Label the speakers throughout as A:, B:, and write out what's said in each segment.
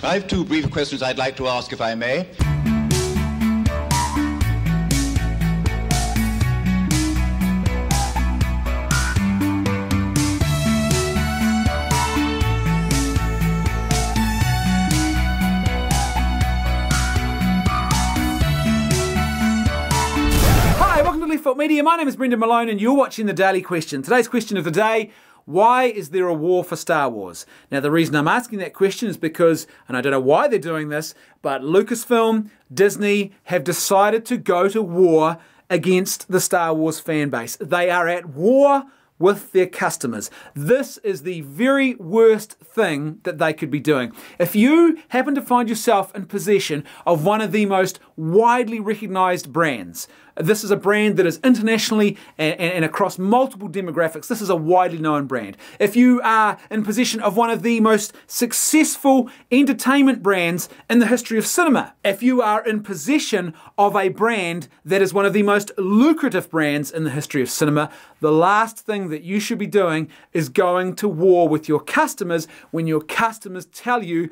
A: I have two brief questions I'd like to ask, if I may.
B: Hi, welcome to Left Foot Media. My name is Brendan Malone and you're watching The Daily Question. Today's question of the day: why is there a war for Star Wars? Now, the reason I'm asking that question is because, and I don't know why they're doing this, but Lucasfilm, Disney have decided to go to war against the Star Wars fan base. They are at war with their customers. This is the very worst thing that they could be doing. If you happen to find yourself in possession of one of the most widely recognized brands, this is a brand that is internationally and across multiple demographics. This is a widely known brand. If you are in possession of one of the most successful entertainment brands in the history of cinema, if you are in possession of a brand that is one of the most lucrative brands in the history of cinema, the last thing that you should be doing is going to war with your customers when your customers tell you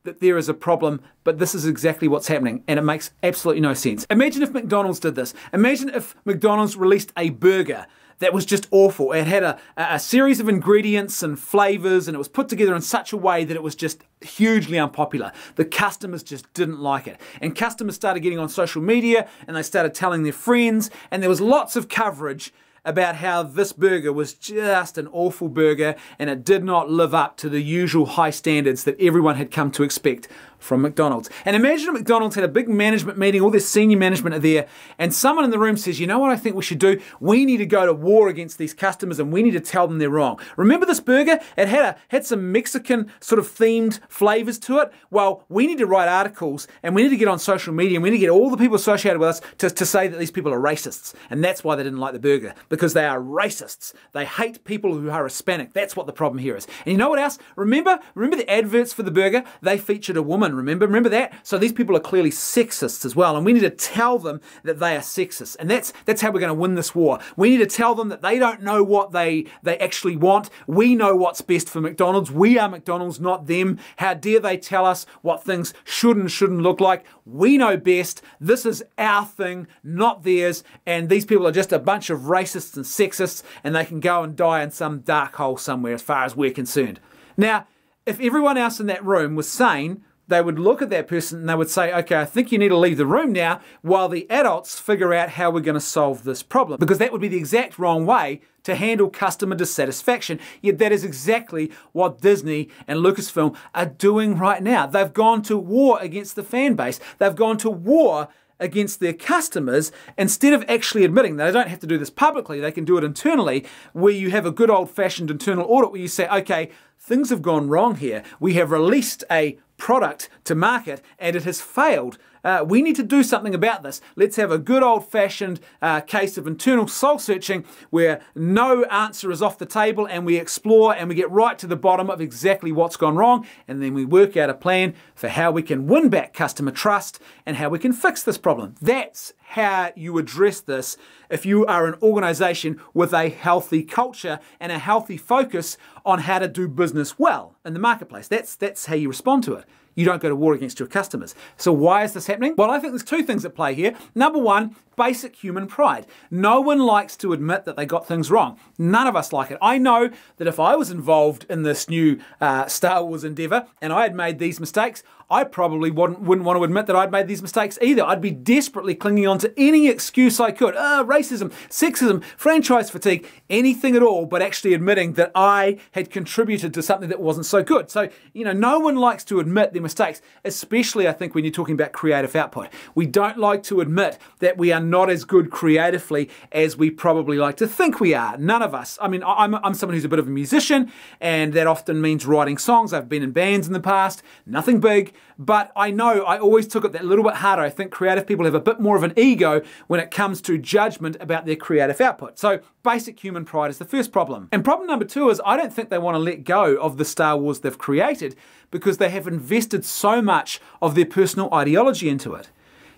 B: that there is a problem, but this is exactly what's happening, and it makes absolutely no sense. Imagine if McDonald's did this. Imagine if McDonald's released a burger that was just awful. It had a series of ingredients and flavors, and it was put together in such a way that it was just hugely unpopular. The customers just didn't like it. And customers started getting on social media, and they started telling their friends, and there was lots of coverage about how this burger was just an awful burger and it did not live up to the usual high standards that everyone had come to expect from McDonald's. And imagine McDonald's had a big management meeting, all their senior management are there, and someone in the room says, you know what I think we should do? We need to go to war against these customers and we need to tell them they're wrong. Remember this burger? It had some Mexican sort of themed flavors to it. Well, we need to write articles and we need to get on social media and we need to get all the people associated with us to say that these people are racists. And that's why they didn't like the burger, because they are racists. They hate people who are Hispanic. That's what the problem here is. And you know what else? Remember the adverts for the burger? They featured a woman. Remember that? So these people are clearly sexists as well, and we need to tell them that they are sexist, and that's how we're going to win this war. We need to tell them that they don't know what they actually want. We know what's best for McDonald's. We are McDonald's, not them. How dare they tell us what things should and shouldn't look like? We know best. This is our thing, not theirs, and these people are just a bunch of racists and sexists, and they can go and die in some dark hole somewhere as far as we're concerned. Now, if everyone else in that room was sane, they would look at that person and they would say, okay, I think you need to leave the room now while the adults figure out how we're going to solve this problem. Because that would be the exact wrong way to handle customer dissatisfaction. Yet that is exactly what Disney and Lucasfilm are doing right now. They've gone to war against the fan base. They've gone to war against their customers instead of actually admitting that. They don't have to do this publicly, they can do it internally, where you have a good old-fashioned internal audit where you say, okay, things have gone wrong here. We have released a product to market and it has failed. We need to do something about this. Let's have a good old-fashioned case of internal soul-searching where no answer is off the table and we explore and we get right to the bottom of exactly what's gone wrong, and then we work out a plan for how we can win back customer trust and how we can fix this problem. That's how you address this if you are an organization with a healthy culture and a healthy focus on how to do business well in the marketplace. That's how you respond to it. You don't go to war against your customers. So why is this happening? Well, I think there's two things at play here. Number one, basic human pride. No one likes to admit that they got things wrong. None of us like it. I know that if I was involved in this new Star Wars endeavor and I had made these mistakes, I probably wouldn't want to admit that I'd made these mistakes either. I'd be desperately clinging on to any excuse I could. Racism, sexism, franchise fatigue, anything at all, but actually admitting that I had contributed to something that wasn't so good. So, no one likes to admit their mistakes, especially I think when you're talking about creative output. We don't like to admit that we are not as good creatively as we probably like to think we are. None of us. I mean, I'm someone who's a bit of a musician, and that often means writing songs. I've been in bands in the past, nothing big, but I know I always took it that little bit harder. I think creative people have a bit more of an ego when it comes to judgment about their creative output. So basic human pride is the first problem. And problem number two is I don't think they want to let go of the Star Wars they've created because they have invested so much of their personal ideology into it.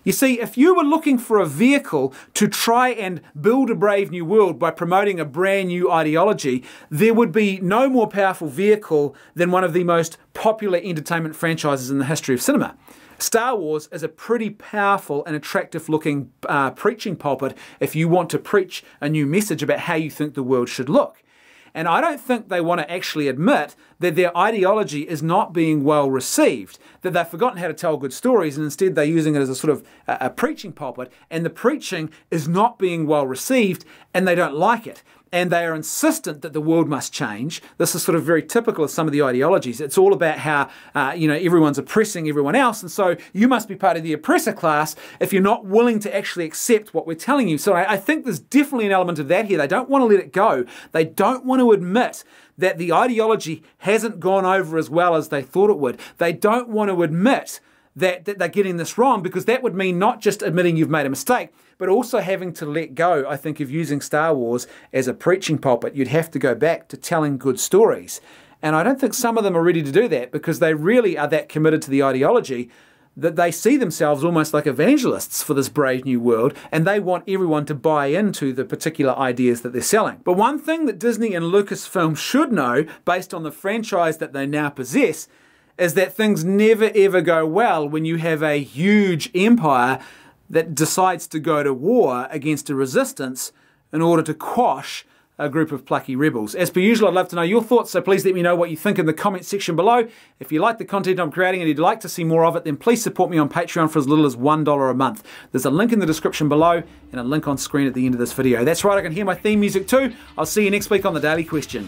B: You see, if you were looking for a vehicle to try and build a brave new world by promoting a brand new ideology, there would be no more powerful vehicle than one of the most popular entertainment franchises in the history of cinema. Star Wars is a pretty powerful and attractive looking preaching pulpit if you want to preach a new message about how you think the world should look. And I don't think they want to actually admit that their ideology is not being well received, that they've forgotten how to tell good stories and instead they're using it as a sort of a preaching pulpit, and the preaching is not being well received and they don't like it. And they are insistent that the world must change. This is sort of very typical of some of the ideologies. It's all about how everyone's oppressing everyone else, and so you must be part of the oppressor class if you're not willing to actually accept what we're telling you. So I think there's definitely an element of that here. They don't want to let it go. They don't want to admit that the ideology hasn't gone over as well as they thought it would. They don't want to admit that they're getting this wrong, because that would mean not just admitting you've made a mistake, but also having to let go, I think, of using Star Wars as a preaching pulpit. You'd have to go back to telling good stories. And I don't think some of them are ready to do that, because they really are that committed to the ideology that they see themselves almost like evangelists for this brave new world, and they want everyone to buy into the particular ideas that they're selling. But one thing that Disney and Lucasfilm should know, based on the franchise that they now possess, is that things never ever go well when you have a huge empire that decides to go to war against a resistance in order to quash a group of plucky rebels. As per usual, I'd love to know your thoughts, so please let me know what you think in the comments section below. If you like the content I'm creating and you'd like to see more of it, then please support me on Patreon for as little as $1 a month. There's a link in the description below and a link on screen at the end of this video. That's right, I can hear my theme music too. I'll see you next week on The Daily Question.